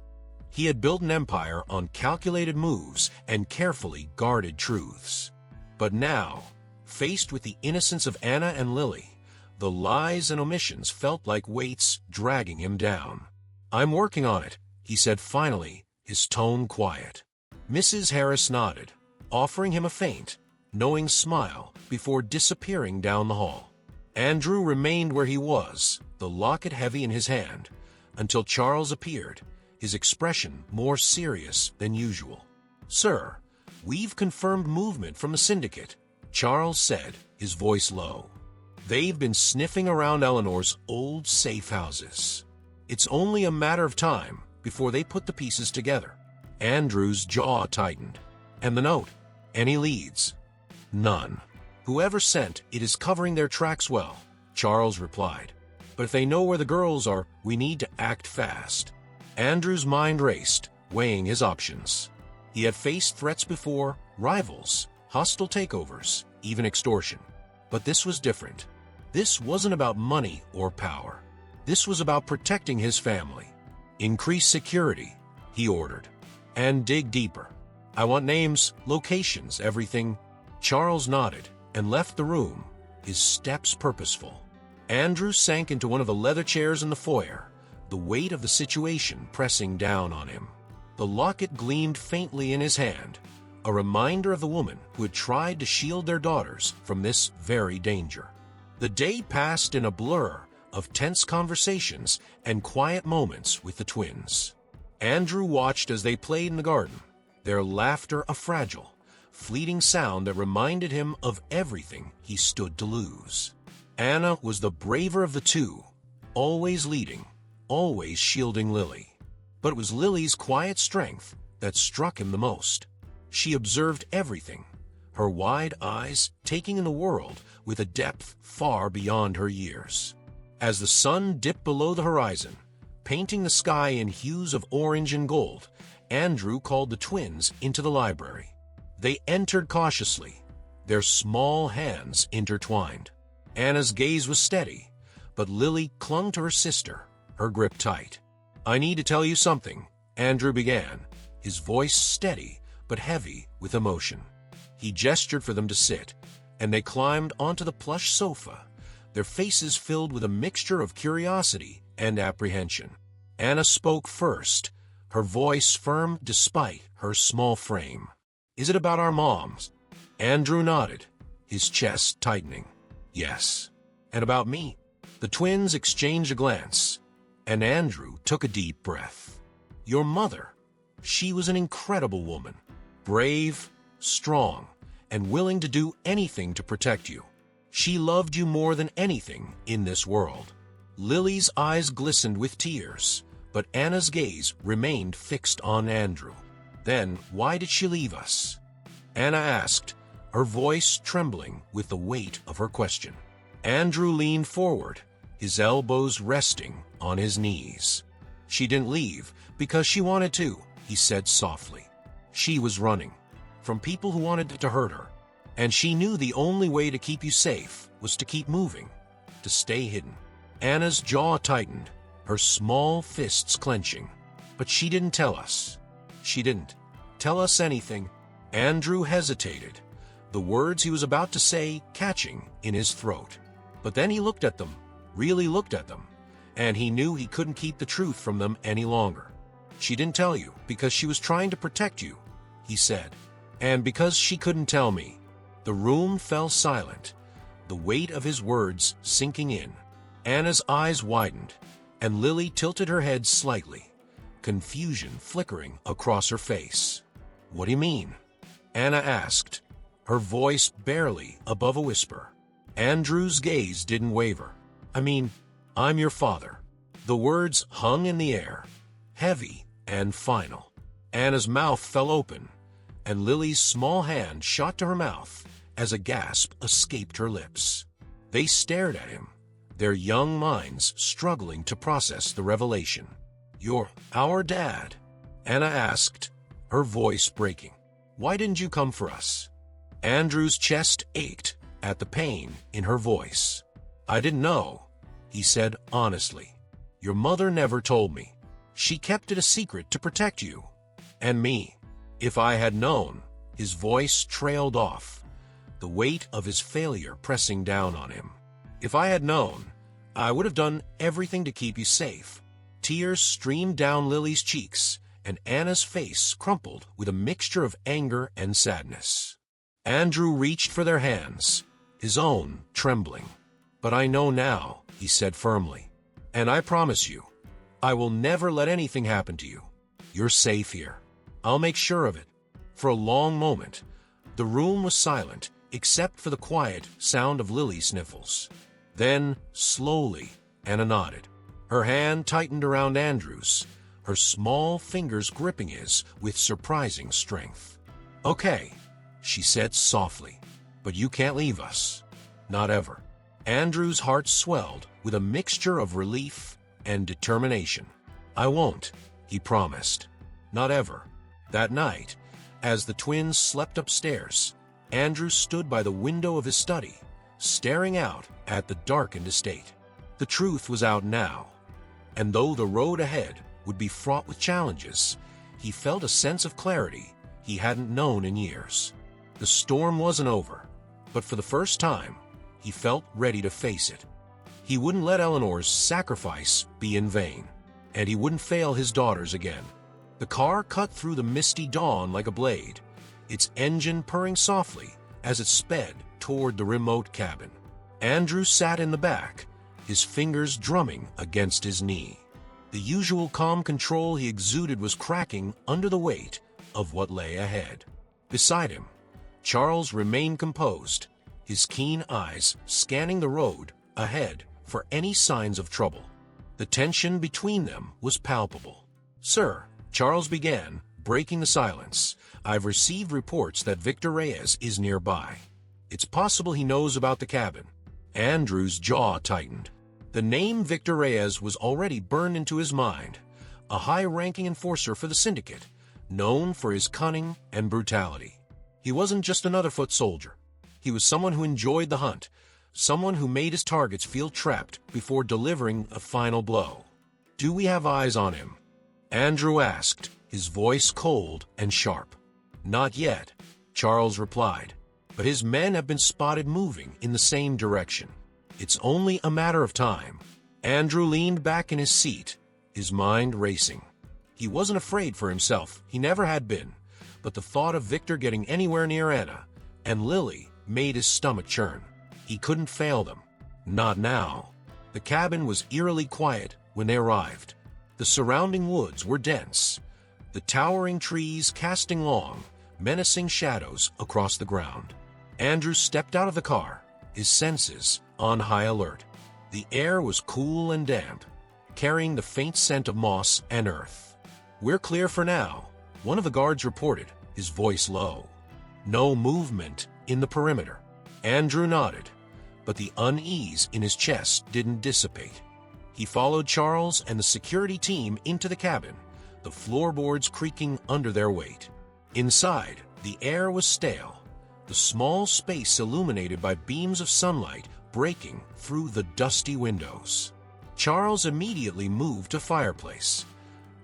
He had built an empire on calculated moves and carefully guarded truths. But now, faced with the innocence of Anna and Lily, the lies and omissions felt like weights dragging him down. "I'm working on it," he said finally, his tone quiet. Mrs. Harris nodded, offering him a faint, knowing smile before disappearing down the hall. Andrew remained where he was, the locket heavy in his hand, until Charles appeared, his expression more serious than usual. "Sir, we've confirmed movement from the syndicate," Charles said, his voice low. "They've been sniffing around Eleanor's old safe houses. It's only a matter of time before they put the pieces together." Andrew's jaw tightened. "And the note? Any leads?" "None. Whoever sent it is covering their tracks well," Charles replied. "But if they know where the girls are, we need to act fast." Andrew's mind raced, weighing his options. He had faced threats before, rivals, hostile takeovers, even extortion. But this was different. This wasn't about money or power. This was about protecting his family. "Increase security," he ordered. "And dig deeper. I want names, locations, everything." Charles nodded and left the room, his steps purposeful. Andrew sank into one of the leather chairs in the foyer, the weight of the situation pressing down on him. The locket gleamed faintly in his hand, a reminder of the woman who had tried to shield their daughters from this very danger. The day passed in a blur of tense conversations and quiet moments with the twins. Andrew watched as they played in the garden, their laughter a fragile, fleeting sound that reminded him of everything he stood to lose. Anna was the braver of the two, always leading, always shielding Lily. But it was Lily's quiet strength that struck him the most. She observed everything, her wide eyes taking in the world with a depth far beyond her years. As the sun dipped below the horizon, painting the sky in hues of orange and gold, Andrew called the twins into the library. They entered cautiously, their small hands intertwined. Anna's gaze was steady, but Lily clung to her sister, her grip tight. "I need to tell you something," Andrew began, his voice steady but heavy with emotion. He gestured for them to sit, and they climbed onto the plush sofa, their faces filled with a mixture of curiosity and apprehension. Anna spoke first, her voice firm despite her small frame. "Is it about our moms?" Andrew nodded, his chest tightening. "Yes." "And about me?" The twins exchanged a glance, and Andrew took a deep breath. "Your mother. She was an incredible woman, brave, strong, and willing to do anything to protect you. She loved you more than anything in this world." Lily's eyes glistened with tears, but Anna's gaze remained fixed on Andrew. "Then why did she leave us?" Anna asked, her voice trembling with the weight of her question. Andrew leaned forward, his elbows resting on his knees. "She didn't leave because she wanted to," he said softly. "She was running from people who wanted to hurt her, and she knew the only way to keep you safe was to keep moving, to stay hidden." Anna's jaw tightened, her small fists clenching. "But she didn't tell us." "She didn't tell us anything." Andrew hesitated, the words he was about to say catching in his throat. But then he looked at them, really looked at them, and he knew he couldn't keep the truth from them any longer. "She didn't tell you because she was trying to protect you," he said. "And because she couldn't tell me." The room fell silent, the weight of his words sinking in. Anna's eyes widened, and Lily tilted her head slightly, confusion flickering across her face. "What do you mean?" Anna asked, her voice barely above a whisper. Andrew's gaze didn't waver. "I mean, I'm your father." The words hung in the air, heavy and final. Anna's mouth fell open, and Lily's small hand shot to her mouth as a gasp escaped her lips. They stared at him, their young minds struggling to process the revelation. "You're our dad?" Anna asked, her voice breaking. "Why didn't you come for us?" Andrew's chest ached at the pain in her voice. "I didn't know," he said honestly. "Your mother never told me. She kept it a secret to protect you. And me. If I had known," his voice trailed off, the weight of his failure pressing down on him. "If I had known, I would have done everything to keep you safe." Tears streamed down Lily's cheeks, and Anna's face crumpled with a mixture of anger and sadness. Andrew reached for their hands, his own trembling. "But I know now," he said firmly. "And I promise you, I will never let anything happen to you. You're safe here. I'll make sure of it." For a long moment, the room was silent except for the quiet sound of Lily's sniffles. Then, slowly, Anna nodded. Her hand tightened around Andrew's, her small fingers gripping his with surprising strength. "Okay," she said softly, "but you can't leave us. Not ever." Andrew's heart swelled with a mixture of relief and determination. "I won't," he promised. "Not ever." That night, as the twins slept upstairs, Andrew stood by the window of his study, staring out at the darkened estate. The truth was out now, and though the road ahead would be fraught with challenges, he felt a sense of clarity he hadn't known in years. The storm wasn't over, but for the first time, he felt ready to face it. He wouldn't let Eleanor's sacrifice be in vain, and he wouldn't fail his daughters again. The car cut through the misty dawn like a blade, its engine purring softly as it sped toward the remote cabin. Andrew sat in the back, his fingers drumming against his knee. The usual calm control he exuded was cracking under the weight of what lay ahead. Beside him, Charles remained composed, his keen eyes scanning the road ahead for any signs of trouble. The tension between them was palpable. "Sir," Charles began, breaking the silence, "I've received reports that Victor Reyes is nearby. It's possible he knows about the cabin." Andrew's jaw tightened. The name Victor Reyes was already burned into his mind, a high-ranking enforcer for the syndicate, known for his cunning and brutality. He wasn't just another foot soldier. He was someone who enjoyed the hunt, someone who made his targets feel trapped before delivering a final blow. "Do we have eyes on him?" Andrew asked, his voice cold and sharp. "Not yet," Charles replied, "but his men have been spotted moving in the same direction. It's only a matter of time." Andrew leaned back in his seat, his mind racing. He wasn't afraid for himself, he never had been, but the thought of Victor getting anywhere near Anna and Lily made his stomach churn. He couldn't fail them. Not now. The cabin was eerily quiet when they arrived. The surrounding woods were dense, the towering trees casting long, menacing shadows across the ground. Andrew stepped out of the car, his senses on high alert. The air was cool and damp, carrying the faint scent of moss and earth. "We're clear for now," one of the guards reported, his voice low. "No movement in the perimeter." Andrew nodded, but the unease in his chest didn't dissipate. He followed Charles and the security team into the cabin, the floorboards creaking under their weight. Inside, the air was stale, the small space illuminated by beams of sunlight breaking through the dusty windows. Charles immediately moved to fireplace,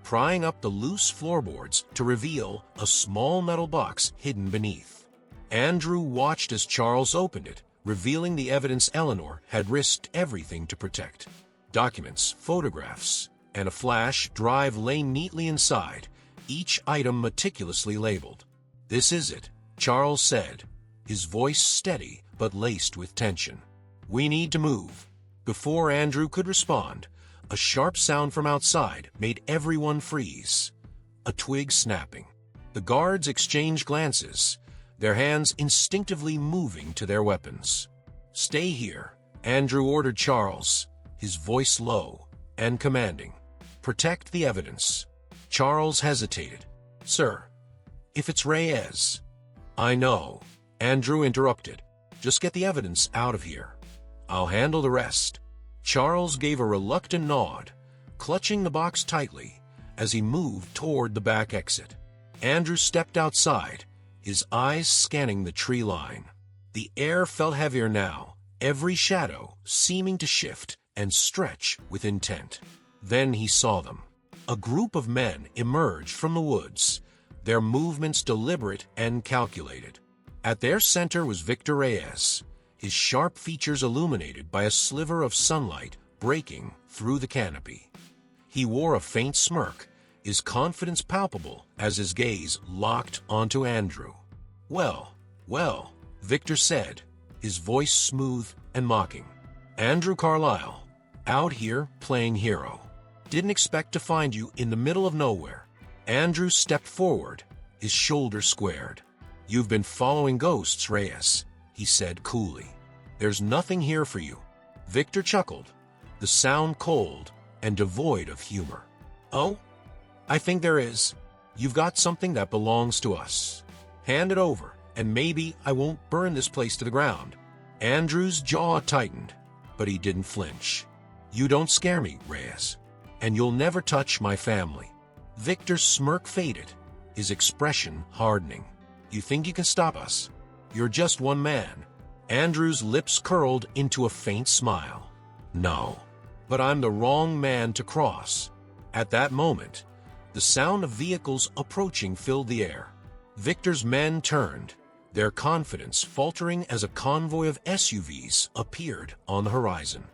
prying up the loose floorboards to reveal a small metal box hidden beneath. Andrew watched as Charles opened it, revealing the evidence Eleanor had risked everything to protect. Documents, photographs, and a flash drive lay neatly inside, each item meticulously labeled. "This is it," Charles said, his voice steady but laced with tension. "We need to move." Before Andrew could respond, a sharp sound from outside made everyone freeze. A twig snapping. The guards exchanged glances, their hands instinctively moving to their weapons. "Stay here," Andrew ordered Charles, his voice low and commanding. "Protect the evidence." Charles hesitated. "Sir, if it's Reyes—" "I know," Andrew interrupted. "Just get the evidence out of here. I'll handle the rest." Charles gave a reluctant nod, clutching the box tightly as he moved toward the back exit. Andrew stepped outside, his eyes scanning the tree line. The air felt heavier now, every shadow seeming to shift and stretch with intent. Then he saw them. A group of men emerged from the woods, their movements deliberate and calculated. At their center was Victor Reyes, his sharp features illuminated by a sliver of sunlight breaking through the canopy. He wore a faint smirk, his confidence palpable as his gaze locked onto Andrew. "Well, well," Victor said, his voice smooth and mocking. "Andrew Carlyle, out here playing hero. Didn't expect to find you in the middle of nowhere." Andrew stepped forward, his shoulders squared. "You've been following ghosts, Reyes," he said coolly. "There's nothing here for you." Victor chuckled, the sound cold and devoid of humor. "Oh? I think there is. You've got something that belongs to us. Hand it over, and maybe I won't burn this place to the ground." Andrew's jaw tightened, but he didn't flinch. "You don't scare me, Reyes, and you'll never touch my family." Victor's smirk faded, his expression hardening. "You think you can stop us? You're just one man." Andrew's lips curled into a faint smile. "No, but I'm the wrong man to cross." At that moment, the sound of vehicles approaching filled the air. Victor's men turned, their confidence faltering as a convoy of SUVs appeared on the horizon.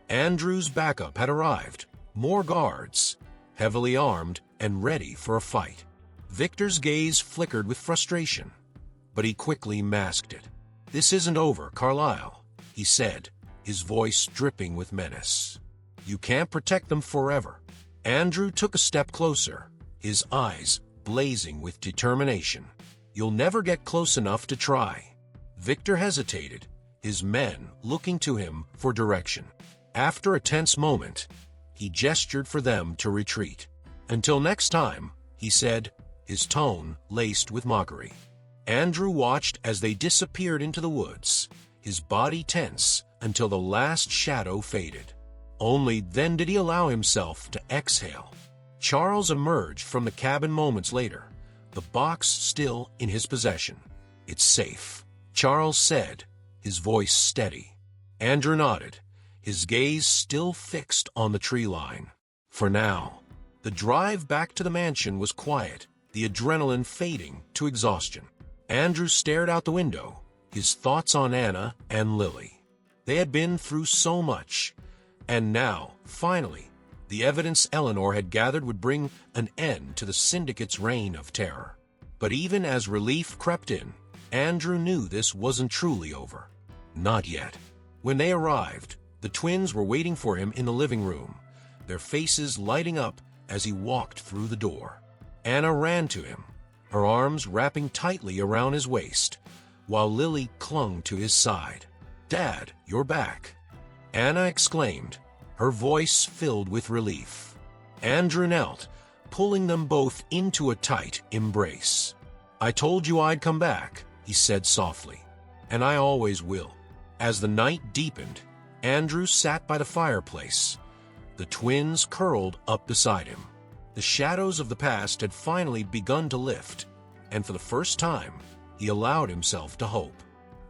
Andrew's backup had arrived, more guards, heavily armed and ready for a fight. Victor's gaze flickered with frustration, but he quickly masked it. "This isn't over, Carlyle," he said, his voice dripping with menace. "You can't protect them forever." Andrew took a step closer, his eyes blazing with determination. "You'll never get close enough to try." Victor hesitated, his men looking to him for direction. After a tense moment, he gestured for them to retreat. "Until next time," he said, his tone laced with mockery. Andrew watched as they disappeared into the woods, his body tense until the last shadow faded. Only then did he allow himself to exhale. Charles emerged from the cabin moments later, the box still in his possession. "It's safe," Charles said, his voice steady. Andrew nodded, his gaze still fixed on the tree line. For now. The drive back to the mansion was quiet, the adrenaline fading to exhaustion. Andrew stared out the window, his thoughts on Anna and Lily. They had been through so much, and now, finally, the evidence Eleanor had gathered would bring an end to the syndicate's reign of terror. But even as relief crept in, Andrew knew this wasn't truly over. Not yet. When they arrived, the twins were waiting for him in the living room, their faces lighting up as he walked through the door. Anna ran to him, her arms wrapping tightly around his waist, while Lily clung to his side. "Dad, you're back," Anna exclaimed, her voice filled with relief. Andrew knelt, pulling them both into a tight embrace. "I told you I'd come back," he said softly, "and I always will." As the night deepened, Andrew sat by the fireplace, the twins curled up beside him. The shadows of the past had finally begun to lift, and for the first time, he allowed himself to hope.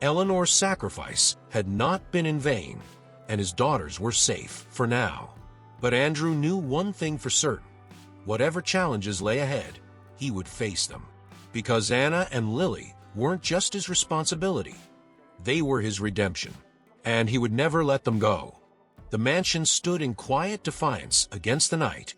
Eleanor's sacrifice had not been in vain, and his daughters were safe for now. But Andrew knew one thing for certain. Whatever challenges lay ahead, he would face them. Because Anna and Lily weren't just his responsibility. They were his redemption, and he would never let them go. The mansion stood in quiet defiance against the night,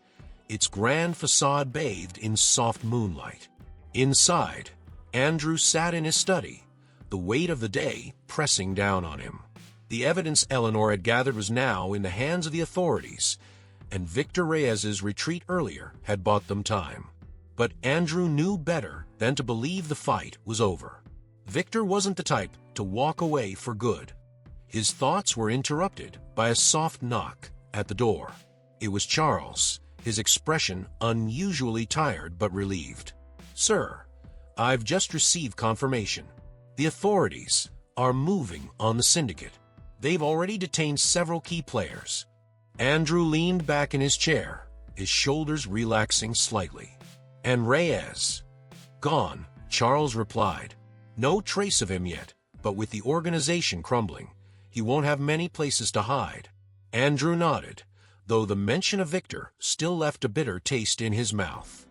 its grand facade bathed in soft moonlight. Inside, Andrew sat in his study, the weight of the day pressing down on him. The evidence Eleanor had gathered was now in the hands of the authorities, and Victor Reyes's retreat earlier had bought them time. But Andrew knew better than to believe the fight was over. Victor wasn't the type to walk away for good. His thoughts were interrupted by a soft knock at the door. It was Charles, his expression unusually tired but relieved. "Sir, I've just received confirmation. The authorities are moving on the syndicate. They've already detained several key players." Andrew leaned back in his chair, his shoulders relaxing slightly. "And Reyes?" Gone, Charles replied. No trace of him yet, but with the organization crumbling, he won't have many places to hide. Andrew nodded, though the mention of Victor still left a bitter taste in his mouth.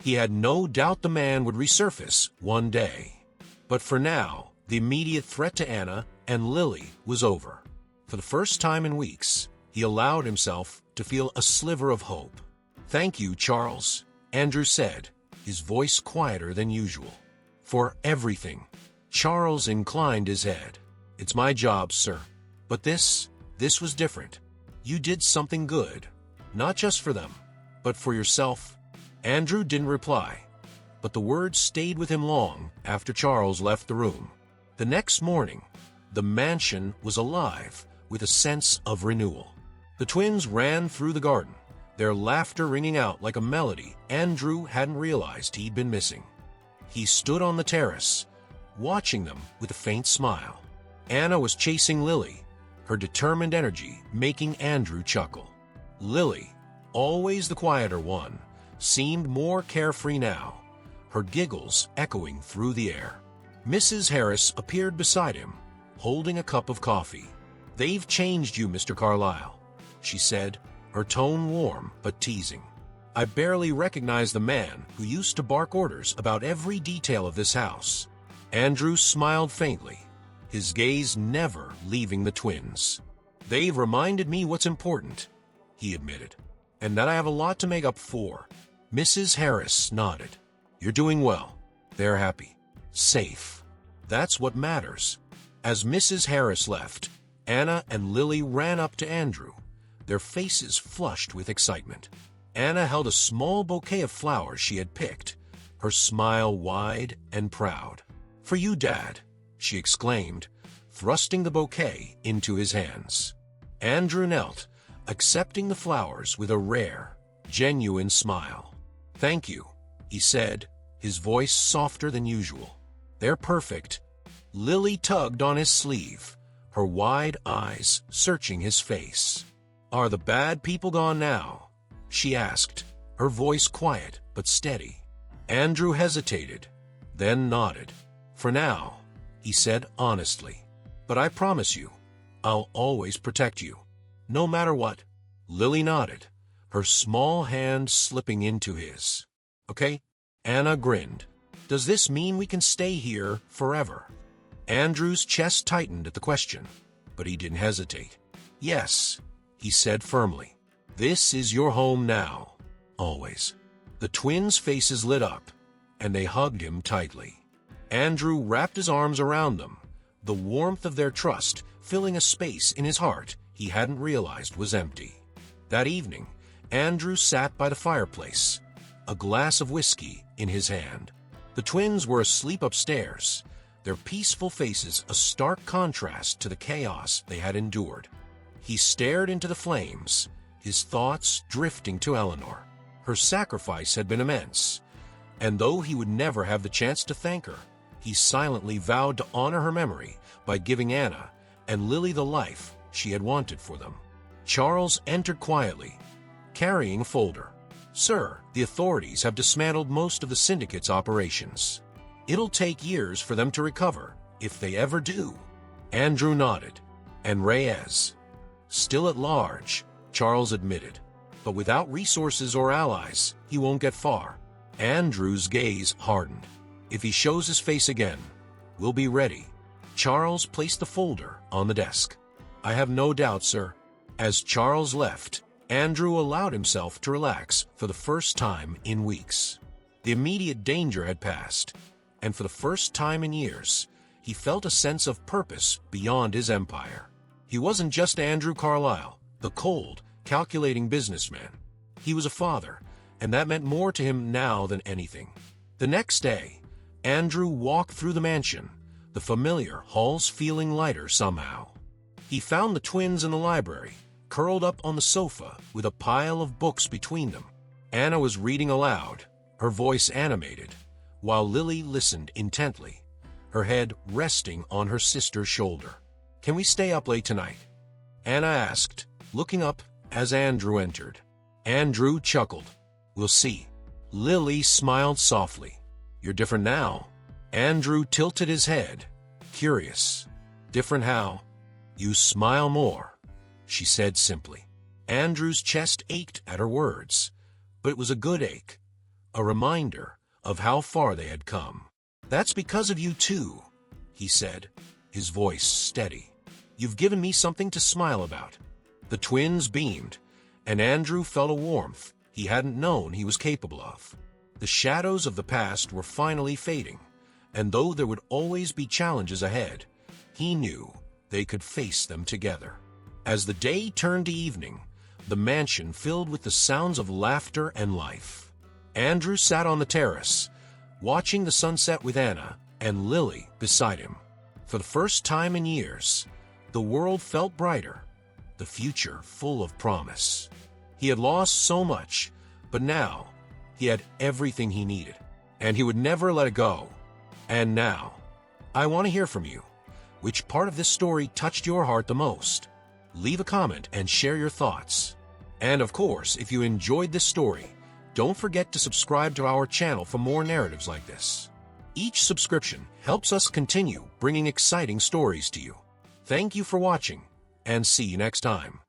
He had no doubt the man would resurface one day. But for now, the immediate threat to Anna and Lily was over. For the first time in weeks, he allowed himself to feel a sliver of hope. "Thank you, Charles," Andrew said, his voice quieter than usual. "For everything." Charles inclined his head. "It's my job, sir. But this was different. You did something good, not just for them, but for yourself." Andrew didn't reply, but the words stayed with him long after Charles left the room. The next morning, the mansion was alive with a sense of renewal. The twins ran through the garden, their laughter ringing out like a melody Andrew hadn't realized he'd been missing. He stood on the terrace, watching them with a faint smile. Anna was chasing Lily, her determined energy making Andrew chuckle. Lily, always the quieter one, seemed more carefree now, her giggles echoing through the air. Mrs. Harris appeared beside him, holding a cup of coffee. "They've changed you, Mr. Carlyle," she said, her tone warm but teasing. "I barely recognize the man who used to bark orders about every detail of this house." Andrew smiled faintly, his gaze never leaving the twins. "They've reminded me what's important," he admitted, "and that I have a lot to make up for." Mrs. Harris nodded. "You're doing well. They're happy. Safe. That's what matters." As Mrs. Harris left, Anna and Lily ran up to Andrew, their faces flushed with excitement. Anna held a small bouquet of flowers she had picked, her smile wide and proud. "For you, Dad," she exclaimed, thrusting the bouquet into his hands. Andrew knelt, accepting the flowers with a rare, genuine smile. "Thank you," he said, his voice softer than usual. "They're perfect." Lily tugged on his sleeve, her wide eyes searching his face. "Are the bad people gone now?" she asked, her voice quiet but steady. Andrew hesitated, then nodded. "For now," he said honestly. "But I promise you, I'll always protect you, no matter what." Lily nodded, her small hand slipping into his. "Okay?" Anna grinned. "Does this mean we can stay here forever?" Andrew's chest tightened at the question, but he didn't hesitate. "Yes," he said firmly. "This is your home now, always." The twins' faces lit up, and they hugged him tightly. Andrew wrapped his arms around them, the warmth of their trust filling a space in his heart he hadn't realized was empty. That evening, Andrew sat by the fireplace, a glass of whiskey in his hand. The twins were asleep upstairs, their peaceful faces a stark contrast to the chaos they had endured. He stared into the flames, his thoughts drifting to Eleanor. Her sacrifice had been immense, and though he would never have the chance to thank her, he silently vowed to honor her memory by giving Anna and Lily the life she had wanted for them. Charles entered quietly, carrying a folder. "Sir, the authorities have dismantled most of the syndicate's operations. It'll take years for them to recover, if they ever do." Andrew nodded. "And Reyes?" "Still at large," Charles admitted. "But without resources or allies, he won't get far." Andrew's gaze hardened. "If he shows his face again, we'll be ready." Charles placed the folder on the desk. "I have no doubt, sir." As Charles left, Andrew allowed himself to relax for the first time in weeks. The immediate danger had passed, and for the first time in years, he felt a sense of purpose beyond his empire. He wasn't just Andrew Carlyle, the cold, calculating businessman. He was a father, and that meant more to him now than anything. The next day, Andrew walked through the mansion, the familiar halls feeling lighter somehow. He found the twins in the library, curled up on the sofa with a pile of books between them. Anna was reading aloud, her voice animated, while Lily listened intently, her head resting on her sister's shoulder. "Can we stay up late tonight?" Anna asked, looking up as Andrew entered. Andrew chuckled. "We'll see." Lily smiled softly. You're different now. Andrew tilted his head, curious. Different how? You smile more, she said simply. Andrew's chest ached at her words, but it was a good ache, a reminder of how far they had come. That's because of you too, he said, his voice steady. You've given me something to smile about. The twins beamed, and Andrew felt a warmth he hadn't known he was capable of. The shadows of the past were finally fading, and though there would always be challenges ahead, he knew they could face them together. As the day turned to evening, the mansion filled with the sounds of laughter and life. Andrew sat on the terrace, watching the sunset with Anna and Lily beside him. For the first time in years, the world felt brighter, the future full of promise. He had lost so much, but now he had everything he needed, and he would never let it go. And now, I want to hear from you. Which part of this story touched your heart the most? Leave a comment and share your thoughts. And of course, if you enjoyed this story, don't forget to subscribe to our channel for more narratives like this. Each subscription helps us continue bringing exciting stories to you. Thank you for watching, and see you next time.